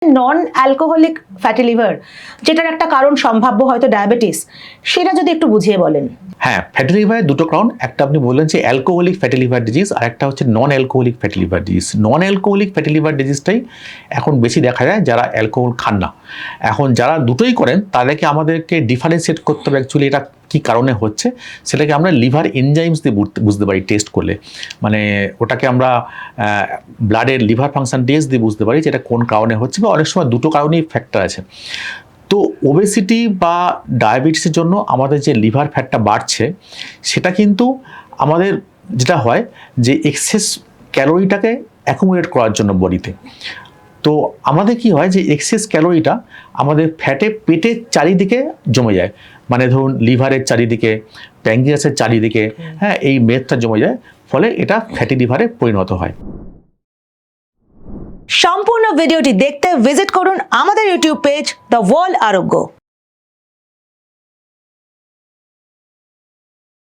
নন alcoholic fatty liver, যেটার একটা কারণ সম্ভাব্য হয়তো ডায়াবেটিস, সেটা যদি একটু বুঝিয়ে বলেন। হ্যাঁ, ফ্যাটি লিভারের দুটো কারণ, একটা আপনি বললেন যে অ্যালকোহলিক ফ্যাটি লিভার ডিজিজ, আর একটা হচ্ছে non alcoholic fatty liver disease. Non alcoholic fatty liver ডিজিজটাই এখন বেশি দেখা যায় যারা অ্যালকোহল খান না। এখন যারা দুটোই করেন তাদেরকে আমাদেরকে ডিফারেন্সিয়েট করতে হবে অ্যাকচুয়ালি এটা কী কারণে হচ্ছে, সেটাকে আমরা লিভার এনজাইমস দিয়ে বুঝতে পারি টেস্ট করলে। মানে ওটাকে আমরা ব্লাডের লিভার ফাংশন টেস্ট দিয়ে বুঝতে পারি যে এটা কোন কারণে হচ্ছে, বা অনেক সময় দুটো কারণেই ফ্যাক্টর আছে। তো ওবেসিটি বা ডায়াবেটিসের জন্য আমাদের যে লিভার ফ্যাটটা বাড়ছে, সেটা কিন্তু আমাদের যেটা হয় যে এক্সেস ক্যালোরিটাকে অ্যাকুমুলেট করার জন্য বডিতে। তো আমাদের কি হয় যে এক্সেস ক্যালোরিটা আমাদের পেটের চারিদিকে জমে যায়, মানে ধরুন লিভারের চারিদিকে, প্যাঙ্ক্রিয়াসের চারিদিকে, হ্যাঁ, এই মেদটা জমে যায়, ফলে এটা ফ্যাটি লিভারে পরিণত হয়। সম্পূর্ণ ভিডিওটি দেখতে ভিজিট করুন আমাদের ইউটিউব পেজ দ্য ওয়ার্ল্ড আরোগ্য।